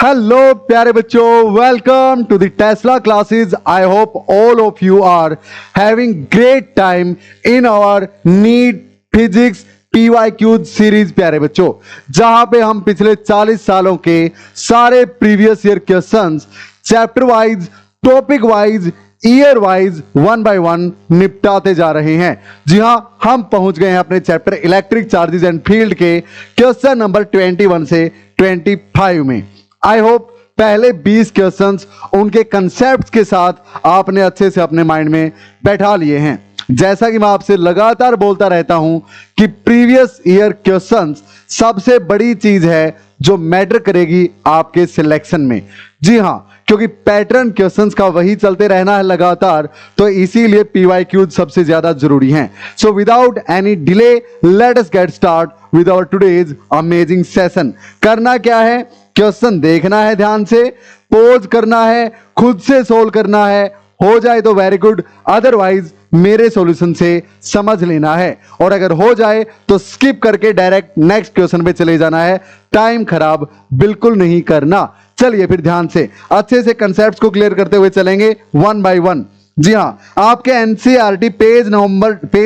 Hello प्यारे बच्चों, welcome to the Tesla classes. I hope all of you are having great time in our NEET physics PYQ series. प्यारे बच्चों, जहां पे हम पिछले 40 सालों के सारे previous year questions chapter wise, topic wise, year wise, one by one निपटाते जा रहे हैं। जी हां, हम पहुंच गए हैं अपने chapter electric charges and field के क्वेश्चन नंबर 21 से 25 में। आई होप पहले 20 क्वेश्चंस उनके कंसेप्ट के साथ आपने अच्छे से अपने माइंड में बैठा लिए हैं। जैसा कि मैं आपसे लगातार बोलता रहता हूं कि प्रीवियस ईयर क्वेश्चंस सबसे बड़ी चीज है जो मैटर करेगी आपके सिलेक्शन में। जी हां, क्योंकि पैटर्न क्वेश्चंस का वही चलते रहना है लगातार, तो इसीलिए PYQ सबसे ज्यादा जरूरी हैं। So without any delay let us get start with our today's amazing session. करना क्या है? क्वेश्चन देखना है, ध्यान से पोज करना है, खुद से सोल्व करना है। हो जाए तो वेरी गुड, अदरवाइज मेरे सॉल्यूशन से समझ लेना है, और अगर हो जाए तो स्किप करके डायरेक्ट नेक्स्ट क्वेश्चन पे चले जाना है। टाइम खराब बिल्कुल नहीं करना। चलिए फिर ध्यान से अच्छे से कंसेप्ट्स को क्लियर करते हुए चलेंगे वन बाय वन। जी हां, आपके NCERT पेज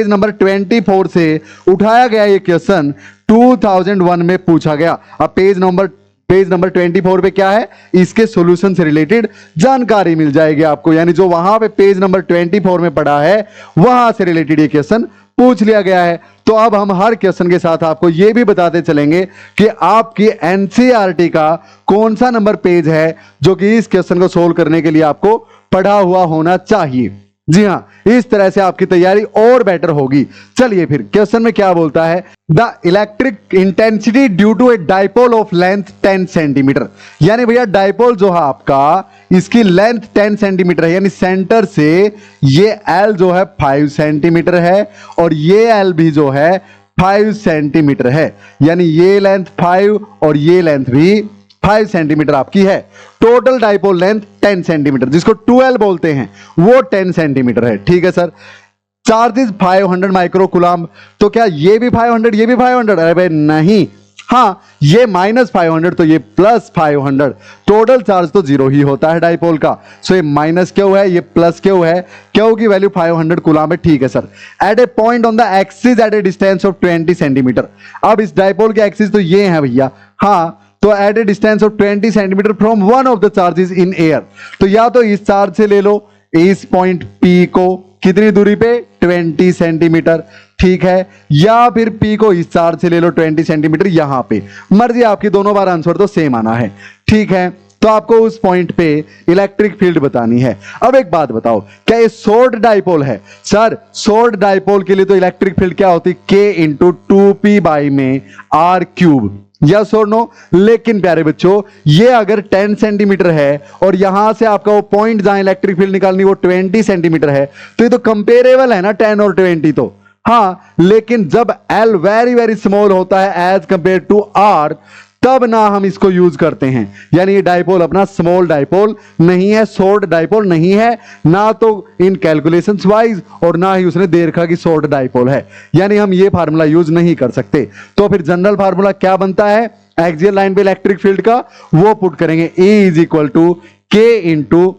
नंबर 24 से उठाया गया ये क्वेश्चन 2001 में पूछा गया। अब पेज नंबर 24 पे क्या है, इसके सॉल्यूशन से रिलेटेड जानकारी मिल जाएगी आपको। यानी जो वहां पे पेज नंबर 24 में पड़ा है वहां से रिलेटेड ये क्वेश्चन पूछ लिया गया है। तो अब हम हर क्वेश्चन के साथ आपको ये भी बताते चलेंगे कि आपकी NCERT का कौन सा नंबर पेज है जो कि इस क्वेश्चन को सोल्व करने के लिए आपको पढ़ा हुआ होना चाहिए। जी हां, इस तरह से आपकी तैयारी और बेटर होगी। चलिए फिर क्वेश्चन में क्या बोलता है, the electric intensity due to a dipole of length 10 centimetre. यानी भैया डाइपोल जो है आपका, इसकी लेंथ 10 सेंटीमीटर है, यानी सेंटर से ये L जो है 5 सेंटीमीटर है और ये L भी जो है 5 सेंटीमीटर है। यानी ये लेंथ 5 और ये लेंथ भी 5 सेंटीमीटर आपकी है। टोटल डाइपोल लेंथ 10 सेंटीमीटर, जिसको 2L बोलते हैं, वो 10 सेंटीमीटर है। ठीक है सर। चार्जेस 500 माइक्रो कूलम, तो क्या ये भी 500 ये भी 500? अरे भाई नहीं, हाँ ये -500 तो ये +500। टोटल चार्ज तो 0 ही होता है डाइपोल का। सो ये माइनस क्यों है, ये प्लस क्यों है? क्यों की वैल्यू 500 कूलम है। ठीक है sir. At a point on the axis at a distance of 20 centimetre. अब इस डाइपोल के एक्सिस तो ये है भैया, हाँ, तो at a distance of 20 centimetre from one of the charges in air. तो या तो इस चार्ज से ले लो इस पॉइंट P को, कितनी दूरी पे? 20 सेंटीमीटर। ठीक है, या फिर P को इस चार्ज से ले लो 20 सेंटीमीटर यहां पे। मर्जी आपकी, दोनों बार आंसर तो सेम आना है। ठीक है, तो आपको उस पॉइंट पे इलेक्ट्रिक फील्ड बतानी है। अब एक बात बताओ, क्या ये शॉर्ट डाइपोल है? सर शॉर्ट डाइपोल के लिए तो इलेक्ट्रिक फील्ड क्या होती? K × 2P में R³। यस और नो? लेकिन प्यारे बच्चों, ये अगर 10 सेंटीमीटर है और यहां से आपका वो पॉइंट जहां इलेक्ट्रिक फील्ड निकालनी वो 20 सेंटीमीटर है, तो ये तो कंपेरेबल है ना 10 और 20 तो। हाँ, लेकिन जब L वेरी वेरी स्मॉल होता है एज कंपेयर टू R, तब ना हम इसको यूज करते हैं। यानी ये डाइपोल अपना स्मॉल डाइपोल नहीं है, शॉर्ट डाइपोल नहीं है, ना तो इन कैलकुलेशंस वाइज और ना ही उसने दे रखा कि शॉर्ट डाइपोल है। यानी हम ये फार्मूला यूज नहीं कर सकते। तो फिर जनरल फार्मूला क्या बनता है एक्सियल लाइन पे इलेक्ट्रिक फील्ड का? वो पुट करेंगे E = K ×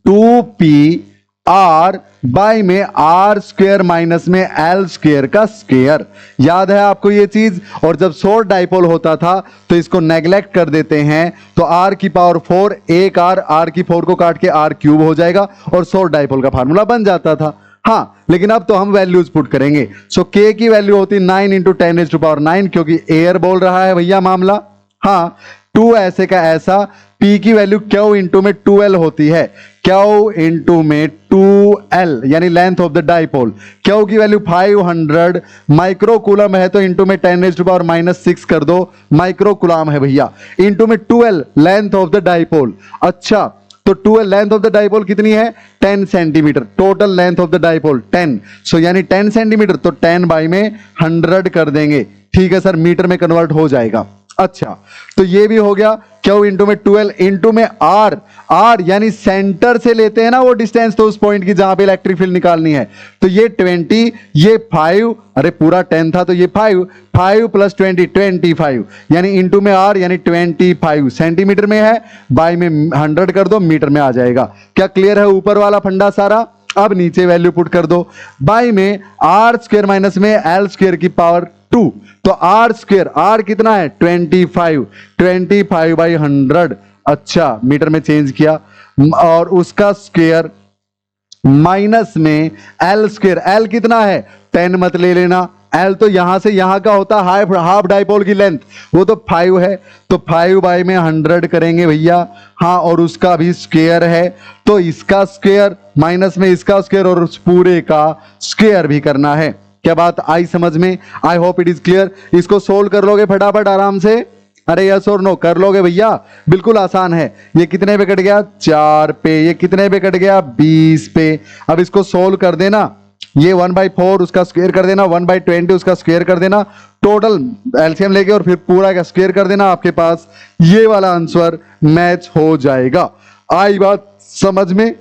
2P R by में R² माइनस में L² का स्क्वायर। याद है आपको ये चीज? और जब शॉर्ट डाइपोल होता था तो इसको नेग्लेक्ट कर देते हैं, तो R⁴ एक R⁴ को काट के R³ हो जाएगा और शॉर्ट डाइपोल का फार्मूला बन जाता था। हाँ, लेकिन अब तो हम वैल्यूज पुट करेंगे। सो K की वैल्यू होती 9 × 10⁹, क्योंकि एयर बोल रहा है भैया मामला। हाँ, 2 ऐसे का ऐसा, P की वैल्यू Q × में 2L होती है, Q × में 2L यानी length of the dipole. Q की वैल्यू 500 माइक्रो कूलम है, तो इंटू में 10⁻⁻6 कर दो, माइक्रो कूलम है भैया, इंटू में 2L length of the dipole. अच्छा, तो 2L length of the dipole कितनी है? 10 centimetre. Total length of the dipole 10, सो यानी 10 सेंटीमीटर, तो 10/100 कर देंगे। ठीक है सर, मीटर में कन्वर्ट हो जाएगा। अच्छा, तो ये भी हो गया। क्यू इंटू में 12 इंटू में आर, आर यानी सेंटर से लेते हैं ना वो डिस्टेंस, तो उस पॉइंट की जहां पे इलेक्ट्रिक फील्ड निकालनी है। तो ये 20, ये 5, अरे पूरा 10 था तो ये 5, 5 प्लस 20 25, यानी इंटू में आर यानी 25 सेंटीमीटर में है, बाई में 100 कर दो, मीटर में आ जाएगा। क्या क्लियर है ऊपर वाला फंडा सारा? अब नीचे वैल्यू पुट कर दो, बाई में आर स्क्वायर माइनस में एल स्क्वायर की पावर 2, तो आर स्क्वायर, आर कितना है 25, 25 बाई 100, अच्छा मीटर में चेंज किया, और उसका स्क्वायर माइनस में एल स्क्वायर, एल कितना है 10 मत ले लेना, एल तो यहां से यहां का होता है हाफ डाइपोल की लेंथ, वो तो 5 है, तो 5 बाई में 100 करेंगे भैया, हाँ, और उसका भी स्क्वायर है, तो इसका स्क्वायर माइनस में इसका स्क्वायर और उस पूरे का स्क्वायर भी करना है। क्या बात आई समझ में? I hope it is clear. इसको सोल्व कर लोगे फटाफट आराम से? अरे यस और नो कर लोगे भैया, बिल्कुल आसान है। ये कितने पे कट गया 4 पे, ये कितने पे कट गया 20 पे। अब इसको सोल्व कर देना, ये 1/4 उसका स्क्वायर कर देना, 1/20 उसका स्क्वायर कर देना, टोटल एलसीएम लेके और फिर पूरा का स्क्वायर कर देना, आपके पास ये वाला आंसर मैच हो जाएगा। आई बात समझ में?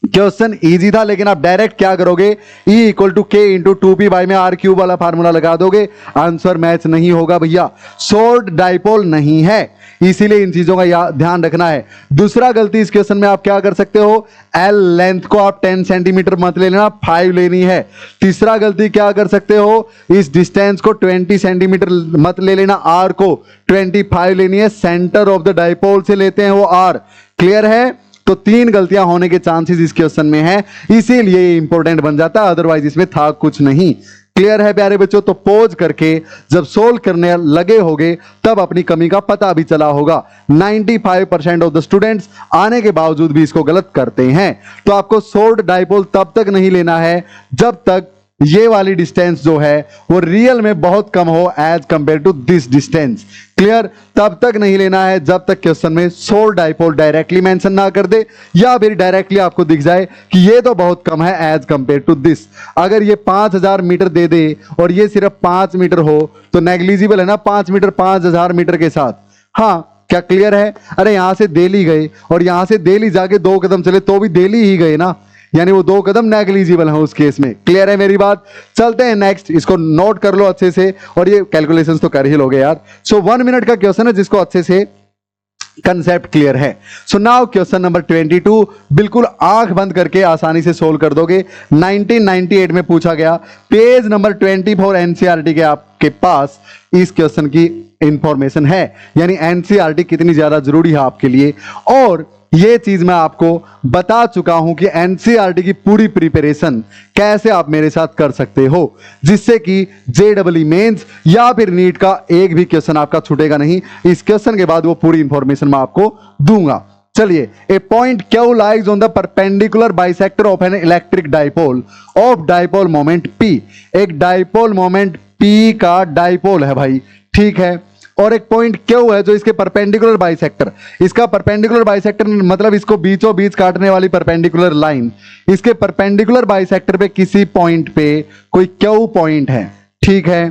क्वेश्चन इजी था, लेकिन आप डायरेक्ट क्या करोगे, E इक्वल टू के इंटू 2p बाई में आर क्यूब वाला फार्मूला लगा दोगे, आंसर मैच नहीं होगा भैया, शॉर्ट डाइपोल नहीं है, इसीलिए इन चीजों का ध्यान रखना है। दूसरा गलती इस क्वेश्चन में आप क्या कर सकते हो, एल लेंथ को आप 10 सेंटीमीटर मत ले लेना, 5 लेनी है। तीसरा गलती क्या कर सकते हो, इस डिस्टेंस को 20 सेंटीमीटर मत ले लेना, आर को 25 लेनी है, सेंटर ऑफ द डाइपोल से लेते हैं वो आर। क्लियर है? तो 3 गलतियां होने के चांसेस इस क्वेश्चन में है, इसीलिए ये इंपॉर्टेंट बन जाता है, अदरवाइज इसमें था कुछ नहीं। क्लियर है प्यारे बच्चों? तो पोज करके जब सोल्व करने लगे होगे तब अपनी कमी का पता भी चला होगा। 95% ऑफ द स्टूडेंट्स आने के बावजूद भी इसको गलत करते हैं। तो आपको शॉर्ट डाइपोल तब तक नहीं लेना है जब तक ये वाली डिस्टेंस जो है वो रियल में बहुत कम हो as compare to this distance. Clear? तब तक नहीं लेना है जब तक क्वेश्चन में शॉर्ट डाइपोल डायरेक्टली मेंशन ना कर दे, या फिर डायरेक्टली आपको दिख जाए कि ये तो बहुत कम है एज कंपेयर टू दिस। अगर ये 5000 मीटर दे दे और ये सिर्फ 5 मीटर हो तो नेग्लिजिबल है ना, 5 मीटर 5000 मीटर के साथ। हाँ, क्या क्लियर है? अरे यहां से दिल्ली गए और यहां से दिल्ली जाके 2 कदम चले तो भी दिल्ली ही गए ना, यानी वो 2 कदम नेग्लिजिबल है उस केस में। क्लियर है मेरी बात? चलते हैं नेक्स्ट, इसको नोट कर लो अच्छे से, और ये कैलकुलेशंस तो कर ही लोगे यार। सो 1 मिनट का क्वेश्चन है जिसको अच्छे से कंसेप्ट क्लियर है। सो नाउ क्वेश्चन नंबर 22 बिल्कुल आंख बंद करके आसानी से सोल्व कर दोगे। 1998 में पूछा गया, पेज नंबर 24 एनसीईआरटी के आपके पास इस क्वेश्चन की इंफॉर्मेशन है, यानी एनसीईआरटी कितनी ज्यादा जरूरी है आपके लिए। और ये चीज मैं आपको बता चुका हूं कि एनसीईआरटी की पूरी प्रिपरेशन कैसे आप मेरे साथ कर सकते हो, जिससे कि जेईई मेंस या फिर नीट का एक भी क्वेश्चन आपका छूटेगा नहीं। इस क्वेश्चन के बाद वो पूरी इंफॉर्मेशन मैं आपको दूंगा। चलिए, a point Q lies on the perpendicular bisector of an electric dipole of dipole moment P। एक डाइपोल मोमेंट P का डाइपोल है भाई, ठीक है, और एक पॉइंट क्यू है जो इसके परपेंडिकुलर बाइसेक्टर, इसका परपेंडिकुलर बाइसेक्टर मतलब इसको बीचों बीच काटने वाली परपेंडिकुलर लाइन, इसके परपेंडिकुलर बाइसेक्टर पे किसी पॉइंट पे कोई क्यू पॉइंट है, ठीक है।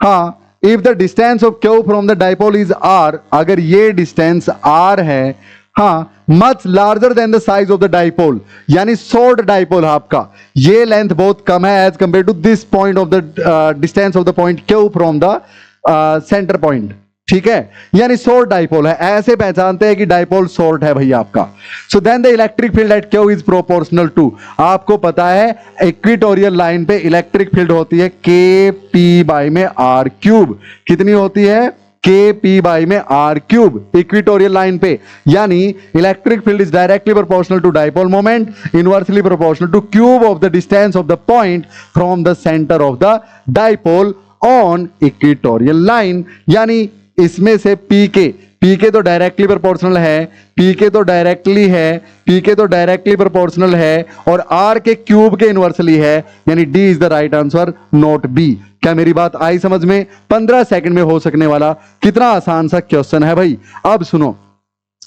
हाँ, if the distance of Q from the dipole is R, अगर ये डिस्टेंस आर है, हाँ, much larger than the size of the dipole, यानी शॉर्ट डाइपोल है आपका, ये लेंथ बहुत कम है as compare to this point of the distance of the point Q from the centre point, ठीक है, यानी शॉर्ट डाइपोल है, ऐसे पहचानते हैं कि डाइपोल शॉर्ट है भैया आपका। So then the electric field at Q is proportional to, आपको पता है इक्वेटोरियल लाइन पे इलेक्ट्रिक फील्ड होती है के पी बाई में आर क्यूब, कितनी होती है के पी बाई में आर क्यूब इक्वेटोरियल लाइन पे, यानी electric field is directly proportional to dipole moment, inversely proportional to cube of the distance of the point from the centre of the dipole on equatorial line, यानी इसमें से P के तो directly proportional है, P के तो directly है, P के तो डायरेक्टली प्रोपोर्शनल है, और आर के क्यूब के इनवर्सली है, यानी D is the right answer, not be. क्या मेरी बात आई समझ में? 15 सेकंड में हो सकने वाला कितना आसान सा क्वेश्चन है भाई। अब सुनो,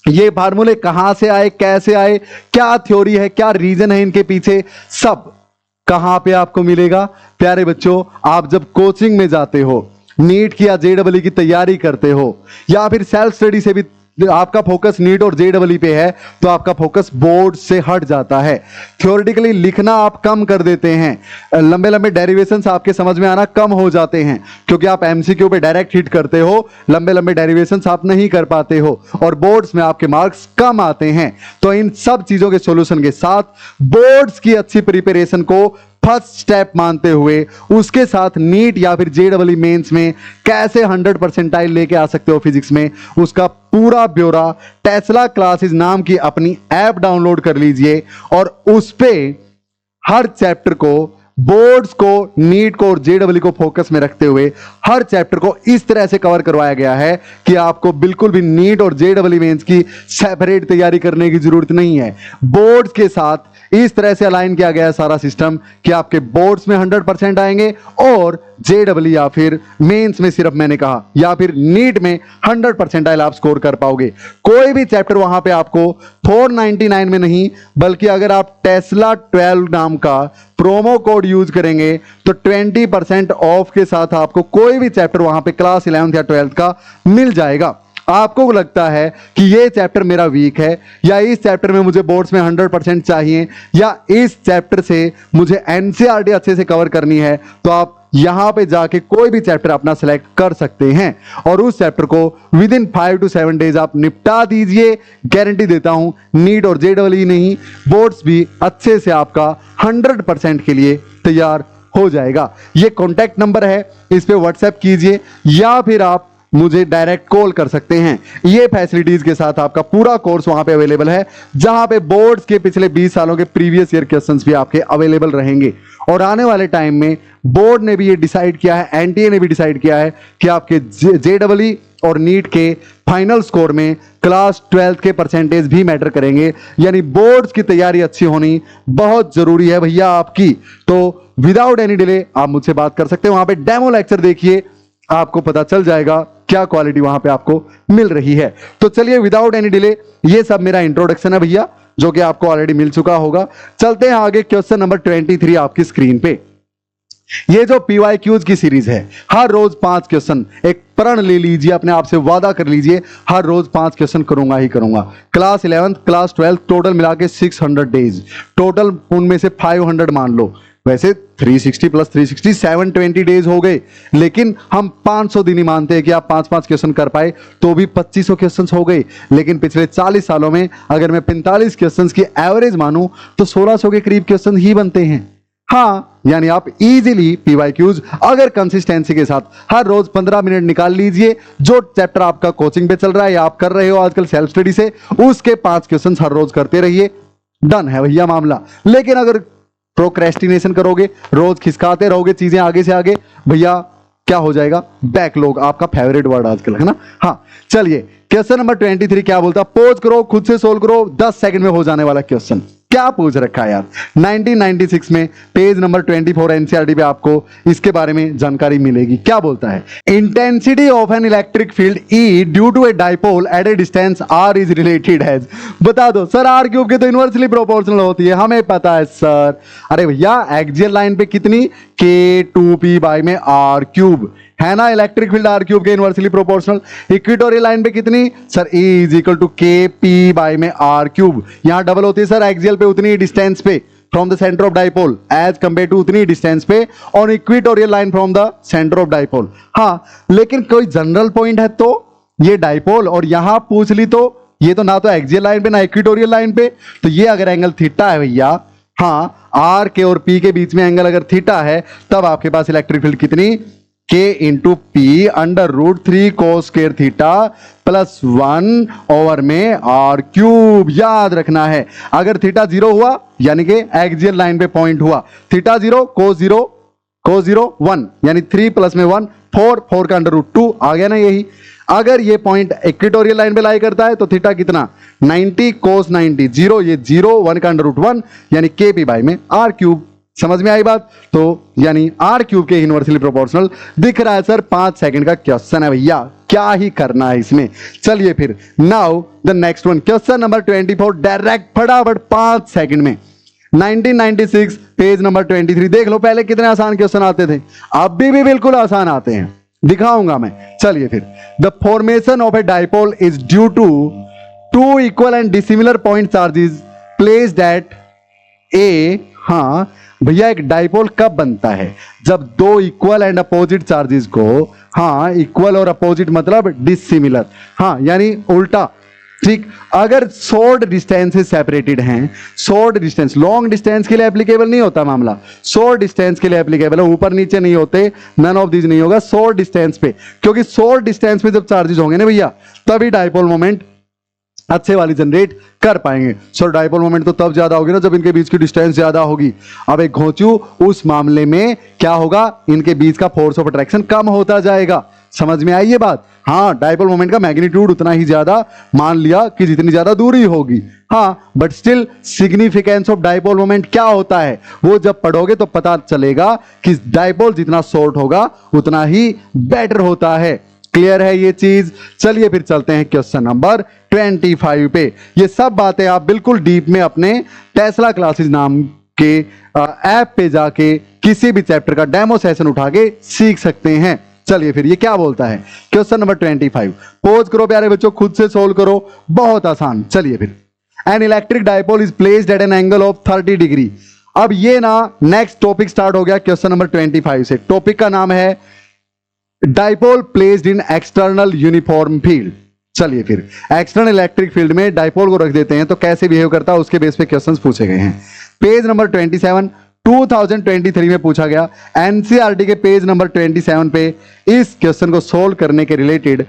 ये फार्मूले कहां से आए, कैसे आए, क्या थ्योरी है, क्या रीजन है इनके पीछे, सब कहां पे आपको मिलेगा प्यारे बच्चों? आप जब कोचिंग में जाते हो, नीट की या जेईई की तैयारी करते हो, या फिर सेल्फ स्टडी से भी आपका फोकस नीट और जेईई पे है तो आपका फोकस बोर्ड से हट जाता है। थ्योरेटिकली लिखना आप कम कर देते हैं, लंबे लंबे डेरिवेशंस आपके समझ में आना कम हो जाते हैं क्योंकि आप एमसीक्यू पे डायरेक्ट हिट करते हो, लंबे लंबे डेरिवेशंस आप नहीं कर पाते हो और बोर्ड्स में आपके मार्क्स कम आते हैं। तो इन सब चीजों के सॉल्यूशन के साथ बोर्ड्स की अच्छी प्रिपरेशन को फर्स्ट स्टेप मानते हुए उसके साथ नीट या फिर जेईई मेंस में कैसे 100 परसेंटाइल लेके आ सकते हो फिजिक्स में, उसका पूरा ब्यौरा टेस्ला क्लासेस नाम की अपनी ऐप डाउनलोड कर लीजिए और उस पे हर चैप्टर को, बोर्ड्स को, नीट को और जेईई को फोकस में रखते हुए हर चैप्टर को इस तरह से कवर करवाया गया है कि आपको बिल्कुल भी नीट और जेईई मेंस की सेपरेट तैयारी करने की जरूरत नहीं है। बोर्ड्स के साथ इस तरह से अलाइन किया गया है सारा सिस्टम कि आपके बोर्ड्स में 100% आएंगे और जेईई या फिर मेंस में, सिर्फ मैंने कहा, या फिर नीट में 100% आप स्कोर कर पाओगे। कोई भी चैप्टर वहां पे आपको 499 में नहीं, बल्कि अगर आप टेस्ला 12 नाम का प्रोमो कोड यूज करेंगे तो 20% ऑफ के साथ आपको कोई भी चैप्टर वहां पे क्लास 11th या 12th का मिल जाएगा। आपको लगता है कि ये चैप्टर मेरा वीक है या इस चैप्टर में मुझे बोर्ड्स में 100% चाहिए या इस चैप्टर से मुझे एनसीईआरटी अच्छे से कवर करनी है, तो आप यहां पे जाके कोई भी चैप्टर अपना सिलेक्ट कर सकते हैं और उस चैप्टर को विद इन 5 to 7 डेज आप निपटा दीजिए। गारंटी देता हूं, नीट और जेईई नहीं, बोर्ड्स भी अच्छे से आपका 100% के लिए तैयार हो जाएगा। ये कॉन्टैक्ट नंबर है, इस पे व्हाट्सएप कीजिए या फिर आप मुझे डायरेक्ट कॉल कर सकते हैं। ये फैसिलिटीज के साथ आपका पूरा कोर्स वहां पे अवेलेबल है, जहां पे बोर्ड्स के पिछले 20 सालों के प्रीवियस ईयर क्वेश्चंस भी आपके अवेलेबल रहेंगे। और आने वाले टाइम में बोर्ड ने भी ये डिसाइड किया है, एनटीए ने भी डिसाइड किया है कि आपके जेईई और नीट के फाइनल स्कोर में क्लास 12th के परसेंटेज भी मैटर करेंगे। यानी बोर्ड्स की तैयारी अच्छी होनी बहुत जरूरी है भैया आपकी। तो विदाउट एनी डिले आप मुझसे बात कर सकते हैं, वहां पे डेमो लेक्चर देखिए, आपको पता चल जाएगा क्या क्वालिटी वहां पे आपको मिल रही है। तो चलिए विदाउट एनी डिले, ये सब मेरा इंट्रोडक्शन है भैया, जो कि आपको ऑलरेडी मिल चुका होगा। चलते हैं आगे, क्वेश्चन नंबर 23 आपकी स्क्रीन पे। ये जो पीवाईक्यूज की सीरीज है, हर रोज 5 क्वेश्चन, एक प्रण ले लीजिए, अपने आप से वादा कर लीजिए, हर रोज 5 क्वेश्चन करूंगा ही करूंगा। Class 11th, class 12th total मिला के 600 डेज, टोटल उनमें से 500 मान लो, वैसे 360 प्लस 360 720 डेज हो गए, लेकिन हम 500 दिन ही मानते हैं कि आप 5-5 क्वेश्चन कर पाए तो भी 2500 क्वेश्चन हो गए। लेकिन पिछले 40 सालों में अगर मैं 45 क्वेश्चन की एवरेज मानूं तो 1600 के करीब क्वेश्चन ही बनते हैं। हाँ, यानी आप इजीली पीवाईक्यूज अगर कंसिस्टेंसी के साथ हर रोज 15 मिनट निकाल लीजिए, जो चैप्टर आपका कोचिंग पे चल रहा है या आप कर रहे हो आजकल सेल्फ स्टडी से, उसके 5 क्वेश्चन हर रोज करते रहिए, डन है भैया मामला। लेकिन अगर प्रोक्रेस्टिनेशन करोगे, रोज खिसकाते रहोगे चीजें आगे से आगे, भैया क्या हो जाएगा, बैकलॉग, आपका फेवरेट वर्ड आजकल है ना। हाँ चलिए, क्वेश्चन नंबर 23 क्या बोलता, पोज करो, खुद से सोल्व करो, 10 सेकंड में हो जाने वाला क्वेश्चन। क्या पूछ रखा है यार, 1996 में पेज नंबर 24 एनसीईआरटी पे आपको इसके बारे में जानकारी मिलेगी। क्या बोलता है, intensity of an electric field E due to a dipole at a distance R is related as. बता दो सर, आर क्यूब की तो इनवर्सली प्रोपोर्शनल होती है, हमें पता है सर। अरे भैया एक्सियल लाइन पे कितनी, K2P बाई में आर क्यूब है ना, इलेक्ट्रिक फील्ड आर क्यूब के इनवर्सली प्रोपोर्शनल। इक्वेटोरियल लाइन पे कितनी sir, E is equal to KP by में आर क्यूब, यहां डबल होती है सर एक्सियल पे उतनी डिस्टेंस पे from the centre of dipole as compare to उतनी डिस्टेंस पे और equatorial line from the centre of dipole. हाँ, लेकिन कोई जनरल पॉइंट है तो ये डाइपोल, और यहां पूछ ली तो ये तो ना तो एक्सियल लाइन पे ना इक्वेटोरियल लाइन पे, तो ये अगर एंगल थीटा है भैया, हाँ आर के और पी के बीच में एंगल अगर थीटा है, तब आपके पास इलेक्ट्रिक फील्ड कितनी, K into P under root 3 cos square theta plus 1 over में आर क्यूब। याद रखना है, अगर थीटा 0 हुआ यानी कि एक्सियल लाइन पे पॉइंट हुआ, थीटा 0 कोस 0 1 यानी 3 प्लस में 1 4 का अंडर रूट 2 आ गया ना यही। अगर ये पॉइंट इक्वेटोरियल लाइन पे लाई करता है तो थीटा कितना 90 कोस 90 0, ये 0 1 का अंडर रूट 1 यानी KP बाई में आर क्यूब। समझ में आई बात, तो यानी आर क्यूब के इनवर्सली प्रोपोर्शनल दिख रहा है सर। 5 सेकंड का क्वेश्चन है भैया, क्या ही करना है इसमें। चलिए फिर, now the next one, question number 24 direct फटाफट 5 सेकंड में। 1996 पेज नंबर 23 देख लो, पहले कितने आसान क्वेश्चन आते थे, अभी भी बिल्कुल आसान आते हैं, दिखाऊंगा मैं। चलिए फिर, the formation of a dipole is due to two equal and dissimilar point charges placed at a. हाँ भैया, एक डाइपोल कब बनता है? जब दो इक्वल एंड अपोजिट चार्जेस को, हाँ इक्वल और अपोजिट मतलब डिसिमिलर, हाँ यानी उल्टा, ठीक। अगर शॉर्ट डिस्टेंस से सेपरेटेड हैं, शॉर्ट डिस्टेंस, लॉन्ग डिस्टेंस के लिए एप्लीकेबल नहीं होता मामला, शॉर्ट डिस्टेंस के लिए एप्लीकेबल है, ऊपर नीचे नहीं होते, नन ऑफ दिस नहीं होगा, शॉर्ट डिस्टेंस पे, क्योंकि शॉर्ट डिस्टेंस पे जब चार्जेस होंगे ना भैया, तभी डाइपोल मोमेंट अच्छे वाली जनरेट कर पाएंगे। सो डाइपोल मोमेंट तो तब ज्यादा होगी ना जब इनके बीच की डिस्टेंस ज्यादा होगी। अब एक घोंचू, उस मामले में क्या होगा, इनके बीच का फोर्स ऑफ अट्रैक्शन कम होता जाएगा। समझ में आई ये बात? हाँ, डाइपोल मोमेंट का मैग्नीट्यूड उतना ही ज्यादा मान लिया कि जितनी ज्यादा दूरी होगी। हाँ, but still significance of dipole moment क्या होता है वो जब पढ़ोगे तो पता चलेगा कि डाइपोल जितना शॉर्ट होगा उतना ही बेटर होता है। क्लियर है ये चीज? चलिए फिर चलते हैं क्वेश्चन नंबर 25 पे। ये सब बातें आप बिल्कुल डीप में अपने टेस्ला क्लासेस नाम के ऐप पे जाके किसी भी चैप्टर का डेमो सेशन उठा के सीख सकते हैं। चलिए फिर ये क्या बोलता है, क्वेश्चन नंबर 25। पोज करो प्यारे बच्चों, खुद से सोल्व करो, बहुत आसान। चलिए फिर, N electric dipole is placed at an angle of 30 degree. अब ये ना नेक्स्ट टॉपिक स्टार्ट हो गया क्वेश्चन नंबर 25 से। टॉपिक का नाम है dipole placed in external uniform field. चलिए फिर, एक्सटर्नल इलेक्ट्रिक फील्ड में डाइपोल को रख देते हैं तो कैसे बिहेव करता है उसके बेस पे क्वेश्चंस पूछे गए हैं। पेज नंबर 27 2023 में पूछा गया। एनसीईआरटी के पेज नंबर 27 पे इस क्वेश्चन को सोल्व करने के रिलेटेड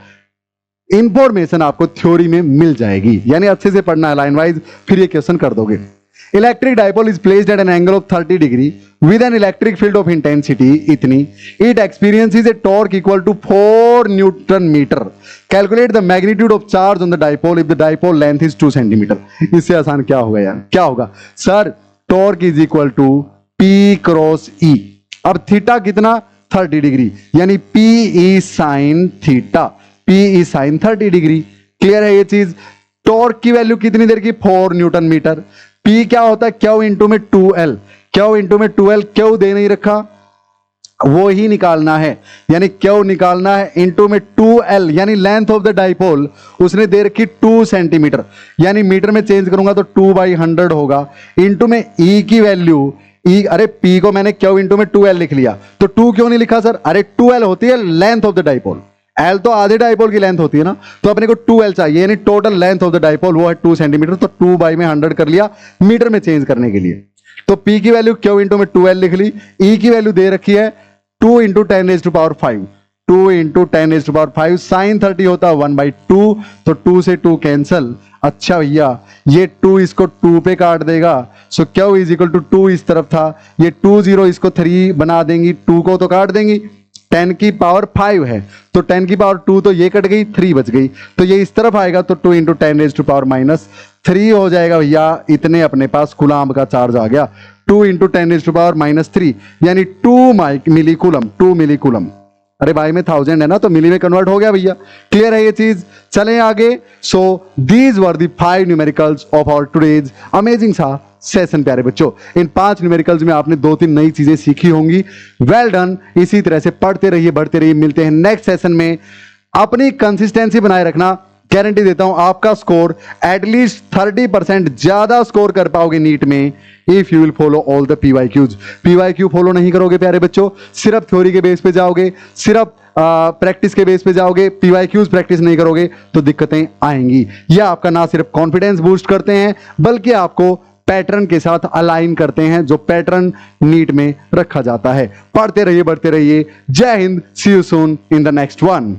इंफॉर्मेशन आपको थ्योरी में मिल जाएगी, यानी अच्छे से पढ़ना है लाइन वाइज, फिर ये क्वेश्चन कर दोगे। Electric dipole is placed at an angle of 30 degree with an electric field of intensity इतनी, it experiences a torque equal to 4 Newton meter. Calculate the magnitude of charge on the dipole if the dipole length is 2 centimeter. इससे आसान क्या होगा यार, क्या होगा sir? Torque is equal to P cross E। अब theta कितना? 30 degree, यानी P E sine theta, P E sine 30 degree. Clear है ये चीज? टॉर्क की वैल्यू कितनी देर की? 4 न्यूटन मीटर। P क्या होता है? क्यू इंटू में 2L, क्यू इंटू में 2L, क्यू दे नहीं रखा वो ही निकालना है, यानी क्यू निकालना है इंटू में 2L, यानी लेंथ ऑफ द डाइपोल उसने दे रखी 2 सेंटीमीटर, यानी मीटर में चेंज करूंगा तो 2/100 होगा, इंटू में E की वैल्यू E, अरे P को मैंने क्यू इंटू में 2L लिख लिया, तो 2 क्यों नहीं लिखा सर? अरे 2L होती है length of the dipole, L तो आधे डाइपोल की लेंथ होती है ना, तो अपने को 2L चाहिए, यानी total length of the dipole वो है 2 सेंटीमीटर, तो 2/100 कर लिया मीटर में चेंज करने के लिए। तो P की वैल्यू क्यू इंटू में 2L लिख ली, E की वैल्यू दे रखी है 2 इंटू 10⁵, 2 इंटू 10⁵, साइन 30 होता है 1/2, तो 2 से 2 कैंसल। अच्छा भैया, ये 2 इसको 2 पे काट देगा, सो क्यू इज इक्वल टू 2 इस तरफ था, ये 2 0 इसको 3 बना देंगी, 2 को तो काट देंगी, 10 की पावर 5 है तो 10 की पावर 2 तो ये कट गई, 3 बच गई, तो ये इस तरफ आएगा तो 2 इंटू 10⁻³ हो जाएगा भैया। इतने अपने पास कूलम्ब का चार्ज आ गया, 2 इंटू 10⁻³ यानी 2 मिली कूलम, 2 मिली कूलम। अरे भाई में 1000 है ना, तो मिली में कन्वर्ट हो गया भैया। क्लियर है ये चीज? चलें आगे। So these were the 5 numericals of our today's amazing सा सेशन। प्यारे बच्चों, इन 5 न्यूमेरिकल्स में आपने 2-3 नई चीजें सीखी होंगी। Well done. इसी तरह से पढ़ते रहिए, बढ़ते रहिए। मिलते हैं नेक्स्ट सेशन में। अपनी कंसिस्टेंसी बनाए रखना, गारंटी देता हूं आपका स्कोर एटलीस्ट 30% ज्यादा स्कोर कर पाओगे नीट में, if you will follow all the PYQs। PYQ follow नहीं करोगे प्यारे बच्चों, सिर्फ थ्योरी के बेस पे जाओगे, सिर्फ प्रैक्टिस के बेस पे जाओगे, PYQs प्रैक्टिस नहीं करोगे तो दिक्कतें आएंगी। ये आपका ना सिर्फ कॉन्फिडेंस बूस्ट करते हैं बल्कि आपको पैटर्न के साथ अलाइन करते हैं, जो पैटर्न नीट में रखा जाता है। पढ़ते रहिए, बढ़ते रहिए। जय Hind. See you soon in the next one.